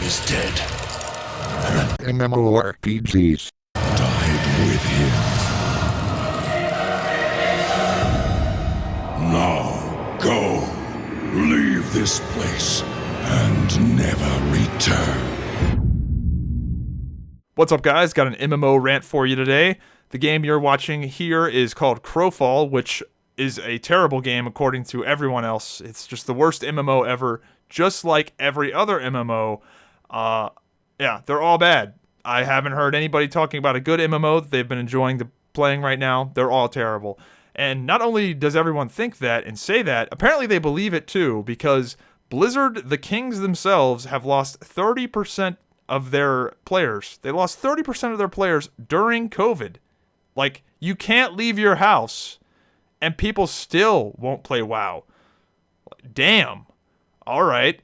is dead. MMORPGs Died with him. Now, go. Leave this place and never return. What's up, guys? Got an MMO rant for you today. The game you're watching here is called Crowfall, which is a terrible game according to everyone else. It's just the worst MMO ever, just like every other MMO. Yeah, they're all bad. I haven't heard anybody talking about a good MMO that they've been enjoying playing right now. They're all terrible. And not only does everyone think that and say that, apparently they believe it too, because Blizzard, the kings themselves, have lost 30% of their players. They lost 30% of their players during COVID. Like, you can't leave your house and people still won't play WoW. Damn. All right.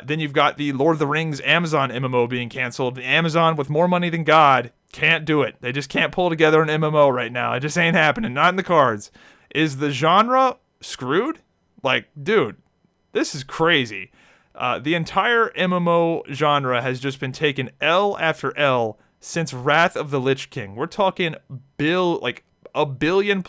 Then you've got the Lord of the Rings Amazon MMO being canceled. Amazon, with more money than God, can't do it. They just can't pull together an MMO right now. It just ain't happening. Not in the cards. Is the genre screwed? Like, dude, this is crazy. The entire MMO genre has just been taking L after L since Wrath of the Lich King. We're talking like $1 billion+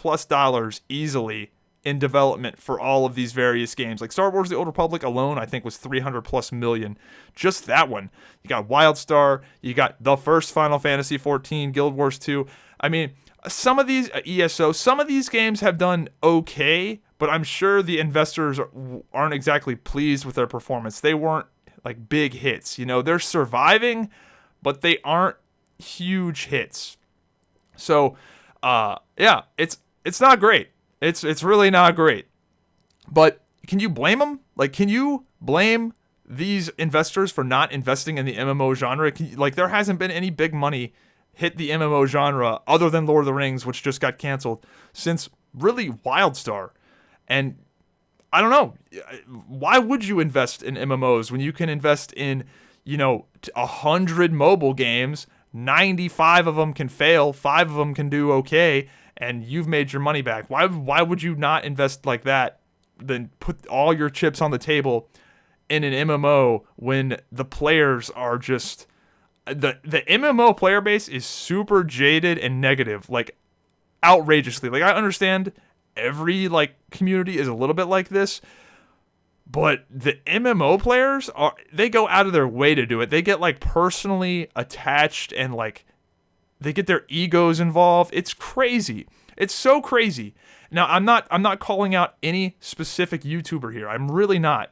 easily in development for all of these various games. Like Star Wars The Old Republic alone, I think was $300+ million. Just that one. You got Wildstar, you got the first Final Fantasy 14, Guild Wars 2. I mean, some of these, ESO, some of these games have done okay, but I'm sure the investors aren't exactly pleased with their performance. They weren't like big hits. You know, they're surviving, but they aren't huge hits. So, yeah, it's not great. It's really not great. But can you blame them? Like, can you blame these investors for not investing in the MMO genre? Like, there hasn't been any big money hit the MMO genre other than Lord of the Rings, which just got canceled, since really Wildstar. And I don't know, why would you invest in MMOs when you can invest in, 100 mobile games, 95 of them can fail, 5 of them can do okay, and you've made your money back? Why would you not invest like that, then put all your chips on the table in an MMO when the players are just... The MMO player base is super jaded and negative, like outrageously. Like, I understand every community is a little bit like this, but the MMO players they go out of their way to do it. They get personally attached and they get their egos involved. It's crazy. It's so crazy. Now, I'm not calling out any specific YouTuber here. I'm really not.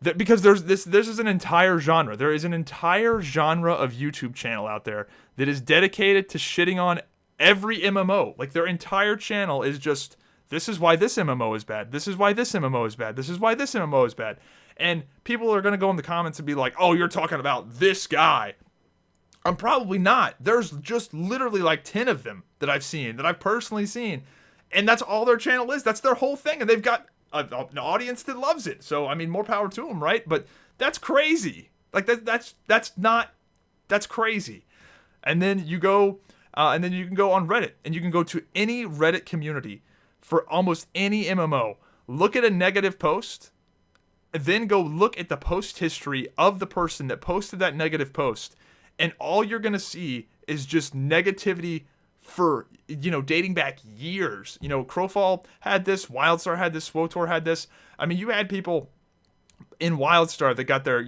Because this is an entire genre. There is an entire genre of YouTube channel out there that is dedicated to shitting on every MMO. Like, their entire channel is just, this is why this MMO is bad. This is why this MMO is bad. This is why this MMO is bad. And people are going to go in the comments and be like, oh, you're talking about this guy. I'm probably not. There's just literally 10 of them that I've seen, that I've personally seen. And that's all their channel is. That's their whole thing. And they've got an audience that loves it. So, I mean, more power to them, right? But that's crazy. That's crazy. And then you go, and then you can go on Reddit, and you can go to any Reddit community for almost any MMO. Look at a negative post, and then go look at the post history of the person that posted that negative post. And all you're going to see is just negativity for, dating back years. Crowfall had this, Wildstar had this, SWTOR had this. I mean, you had people in Wildstar that got their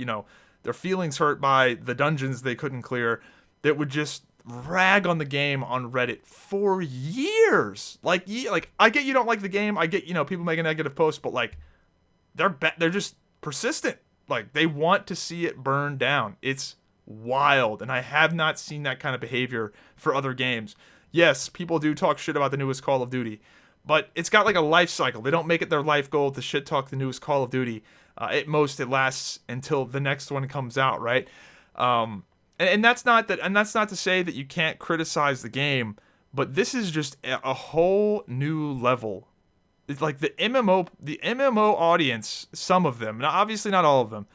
feelings hurt by the dungeons they couldn't clear, that would just rag on the game on Reddit for years. Like, I get you don't like the game. I get, people make a negative post, but they're just persistent. Like, they want to see it burn down. It's wild. And I have not seen that kind of behavior for other games. Yes, people do talk shit about the newest Call of Duty, but it's got a life cycle. They don't make it their life goal to shit talk the newest Call of Duty. At most, it lasts until the next one comes out, right? And that's not that. And that's not to say that you can't criticize the game, but this is just a whole new level. It's like the MMO audience. Some of them, now obviously not all of them,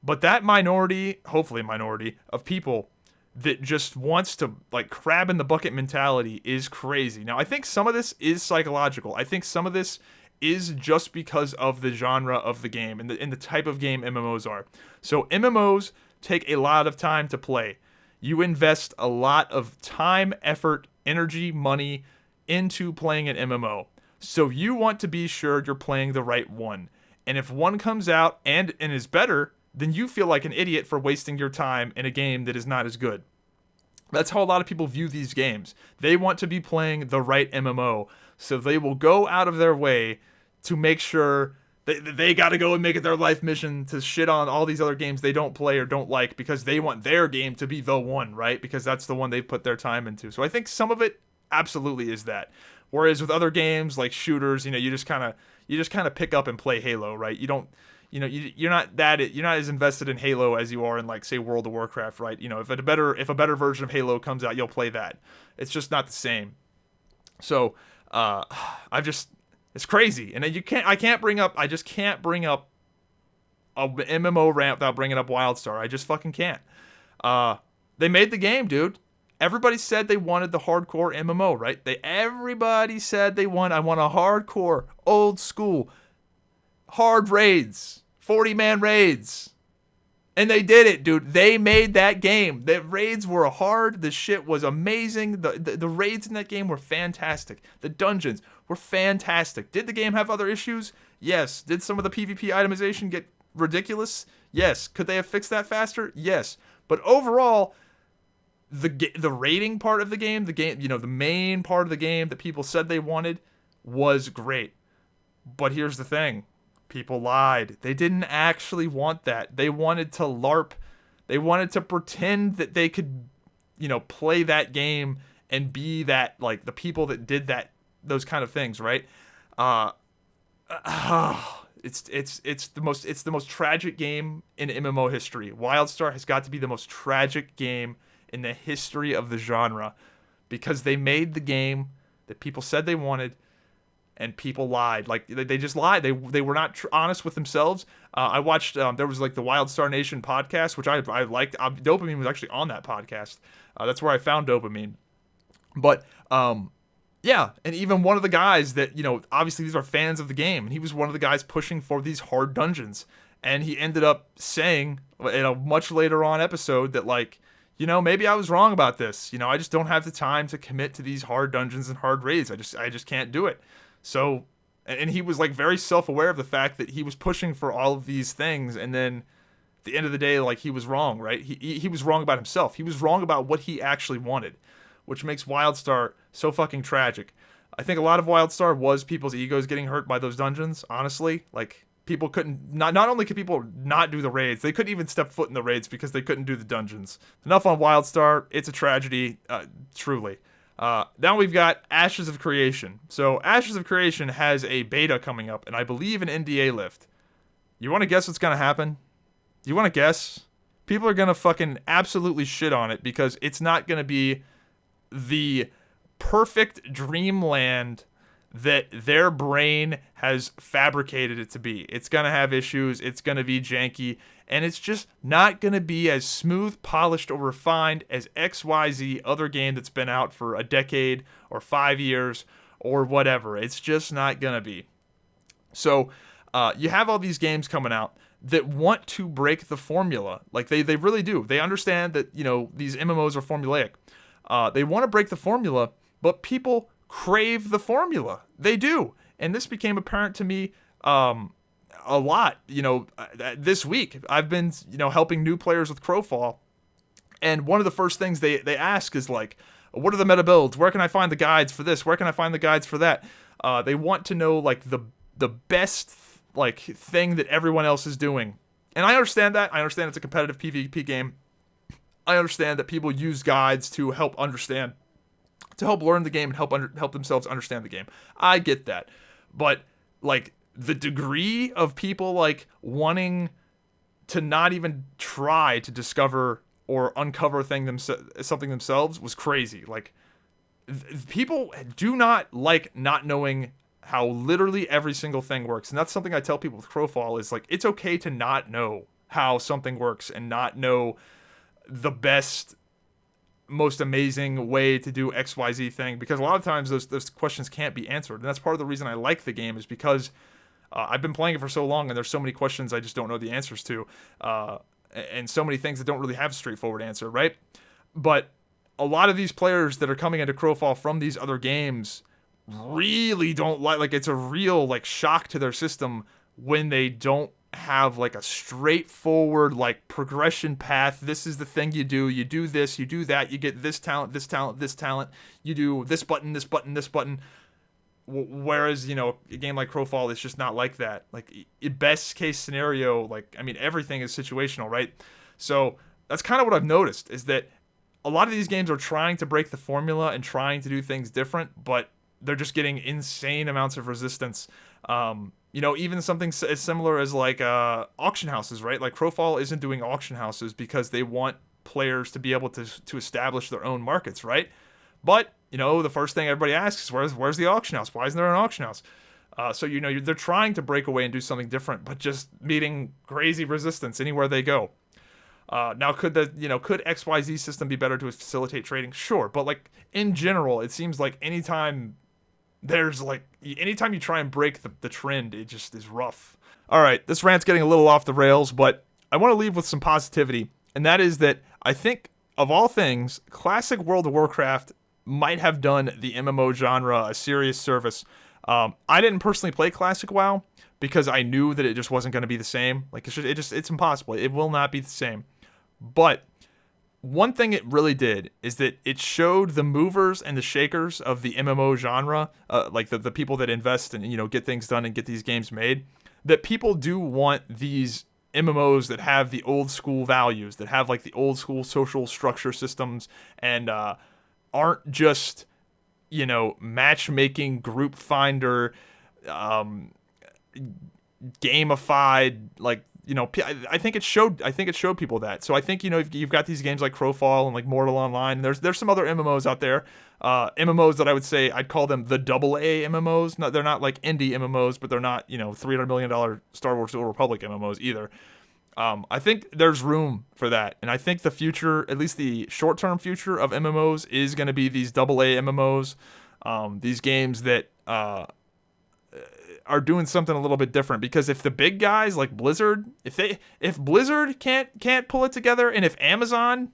but that minority, hopefully minority of people that just wants to crab in the bucket mentality is crazy. Now, I think some of this is psychological. I think some of this is just because of the genre of the game and the type of game MMOs are. So MMOs take a lot of time to play. You invest a lot of time, effort, energy, money into playing an MMO. So you want to be sure you're playing the right one. And if one comes out and is better, then you feel like an idiot for wasting your time in a game that is not as good. That's how a lot of people view these games. They want to be playing the right MMO, so they will go out of their way to make sure they got to go and make it their life mission to shit on all these other games they don't play or don't like because they want their game to be the one, right? Because that's the one they've put their time into. So I think some of it absolutely is that. Whereas with other games like shooters, you just kind of pick up and play Halo, right? You don't, you're not as invested in Halo as you are in, like, say, World of Warcraft, right? If a better version of Halo comes out, you'll play that. It's just not the same. So it's crazy, and I just can't bring up a MMO rant without bringing up Wildstar. I just fucking can't. They made the game, dude. Everybody said they wanted the hardcore MMO, right? Everybody said I want a hardcore, old school, hard raids, 40-man raids. And they did it, dude. They made that game. The raids were hard. The shit was amazing. The raids in that game were fantastic. The dungeons were fantastic. Did the game have other issues? Yes. Did some of the PvP itemization get ridiculous? Yes. Could they have fixed that faster? Yes. But overall, the raiding part of the game, the main part of the game that people said they wanted was great. But here's the thing. People lied. They didn't actually want that. They wanted to LARP. They wanted to pretend that they could, play that game and be that, like, the people that did those kind of things, right? It's the most tragic game in MMO history. Wildstar has got to be the most tragic game in the history of the genre because they made the game that people said they wanted. And people lied. Like, they just lied. They were not honest with themselves. I watched, there was, like, the Wildstar Nation podcast, which I liked. Dopamine was actually on that podcast. That's where I found Dopamine. But, yeah, and even one of the guys that, obviously these are fans of the game, and he was one of the guys pushing for these hard dungeons. And he ended up saying in a much later on episode that, like, maybe I was wrong about this. I just don't have the time to commit to these hard dungeons and hard raids. I just can't do it. So, and he was, like, very self-aware of the fact that he was pushing for all of these things, and then at the end of the day, like, he was wrong, right? He was wrong about himself. He was wrong about what he actually wanted, which makes Wildstar so fucking tragic. I think a lot of Wildstar was people's egos getting hurt by those dungeons, honestly. Like, people couldn't, not only could people not do the raids, they couldn't even step foot in the raids because they couldn't do the dungeons. Enough on Wildstar. It's a tragedy, truly. Now we've got Ashes of Creation. So Ashes of Creation has a beta coming up, and I believe an NDA lift. You want to guess what's going to happen? Do you want to guess? People are going to fucking absolutely shit on it because it's not going to be the perfect dreamland that their brain has fabricated it to be. It's going to have issues. It's going to be janky. And it's just not going to be as smooth, polished, or refined as XYZ other game that's been out for a decade or 5 years or whatever. It's just not going to be. So you have all these games coming out that want to break the formula. Like, they really do. They understand that, these MMOs are formulaic. They want to break the formula, but people crave the formula. They do. And this became apparent to me a lot, this week. I've been, helping new players with Crowfall, and one of the first things they ask is, like, what are the meta builds? Where can I find the guides for this? Where can I find the guides for that? They want to know, like, the best, like, thing that everyone else is doing. And I understand that. I understand it's a competitive PvP game. I understand that people use guides to help understand, to help learn the game and help themselves understand the game. I get that. But, like, the degree of people, like, wanting to not even try to discover or uncover something themselves was crazy. Like, people do not like not knowing how literally every single thing works. And that's something I tell people with Crowfall is, like, it's okay to not know how something works and not know the best, most amazing way to do XYZ thing, because a lot of times those questions can't be answered. And that's part of the reason I like the game, is because I've been playing it for so long and there's so many questions I just don't know the answers to. and so many things that don't really have a straightforward answer, right? But a lot of these players that are coming into Crowfall from these other games really don't like it's a real like shock to their system when they don't have like a straightforward like progression path. This is the thing you do this, you do that, you get this talent, this talent, this talent, you do this button, this button, this button. Whereas, you know, a game like Crowfall is just not like that. Like, best case scenario, like, I mean, everything is situational, right? So that's kind of what I've noticed, is that a lot of these games are trying to break the formula and trying to do things different, but they're just getting insane amounts of resistance. You know, even something as similar as like auction houses, right? Like Crowfall isn't doing auction houses because they want players to be able to establish their own markets, right? But, you know, the first thing everybody asks is, where's the auction house? Why isn't there an auction house? So, you know, they're trying to break away and do something different, but just meeting crazy resistance anywhere they go. Now, could XYZ system be better to facilitate trading? Sure. But, like, in general, it seems like anytime you try and break the trend, it just is rough. All right, this rant's getting a little off the rails, but I want to leave with some positivity, and that is that I think, of all things, classic World of Warcraft might have done the MMO genre a serious service. I didn't personally play Classic WoW because I knew that it just wasn't going to be the same. Like, it's impossible. It will not be the same. But one thing it really did is that it showed the movers and the shakers of the MMO genre, like the people that invest and, you know, get things done and get these games made, that people do want these MMOs that have the old school values, that have like the old school social structure systems, and aren't just, you know, matchmaking, group finder, gamified, like, you know, I think it showed people that. So I think, you know, you've got these games like Crowfall and like Mortal Online. There's some other MMOs out there, MMOs that I would say I'd call them the AA MMOs. They're not like indie MMOs, but they're not, you know, $300 million Star Wars: The Old Republic MMOs either. I think there's room for that, and I think the future, at least the short-term future of MMOs, is going to be these AA MMOs, these games that are doing something a little bit different. Because if the big guys like Blizzard, if Blizzard can't pull it together, and if Amazon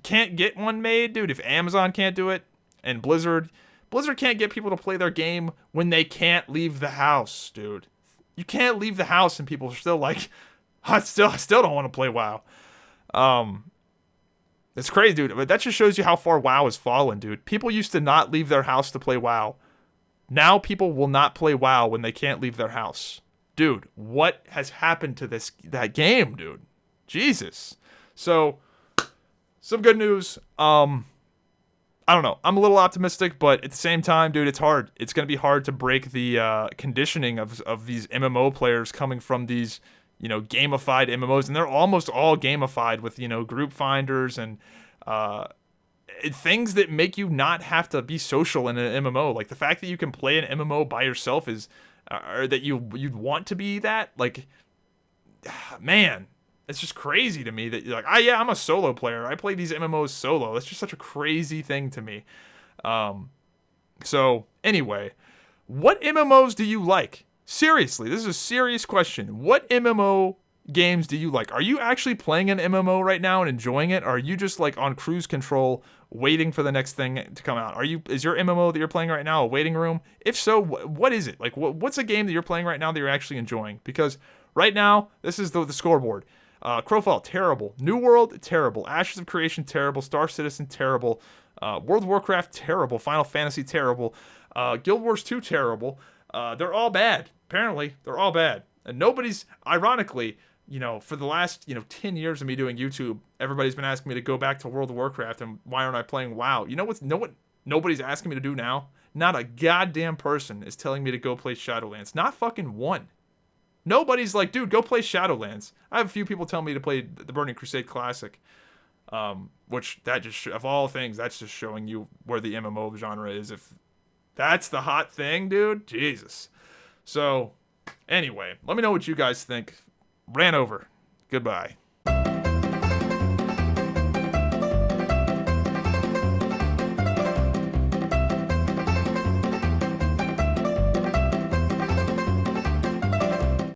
can't get one made, dude, if Amazon can't do it, and Blizzard can't get people to play their game when they can't leave the house, dude. You can't leave the house, and people are still like, I still don't want to play WoW. It's crazy, dude. But that just shows you how far WoW has fallen, dude. People used to not leave their house to play WoW. Now people will not play WoW when they can't leave their house. Dude, what has happened to that game, dude? Jesus. So, some good news. I don't know. I'm a little optimistic, but at the same time, dude, it's hard. It's going to be hard to break the conditioning of these MMO players coming from these, you know, gamified MMOs, and they're almost all gamified with, you know, group finders and things that make you not have to be social in an MMO. Like the fact that you can play an MMO by yourself is, or that you'd want to be that. Like, man, it's just crazy to me that you're like, I'm a solo player. I play these MMOs solo. That's just such a crazy thing to me. So anyway, what MMOs do you like? Seriously, this is a serious question. What MMO games do you like? Are you actually playing an MMO right now and enjoying it? Or are you just like on cruise control waiting for the next thing to come out? Is your MMO that you're playing right now a waiting room? If so, what is it? Like, what's a game that you're playing right now that you're actually enjoying? Because right now, this is the scoreboard. Crowfall, terrible. New World, terrible. Ashes of Creation, terrible. Star Citizen, terrible. World of Warcraft, terrible. Final Fantasy, terrible. Guild Wars 2, terrible. They're all bad. Apparently, they're all bad. And nobody's, ironically, you know, for the last, 10 years of me doing YouTube, everybody's been asking me to go back to World of Warcraft, and why aren't I playing WoW? You know what nobody's asking me to do now? Not a goddamn person is telling me to go play Shadowlands. Not fucking one. Nobody's like, dude, go play Shadowlands. I have a few people telling me to play the Burning Crusade Classic, which that just, of all things, that's just showing you where the MMO genre is. If that's the hot thing, dude, Jesus. So, anyway, let me know what you guys think. Ran over. Goodbye.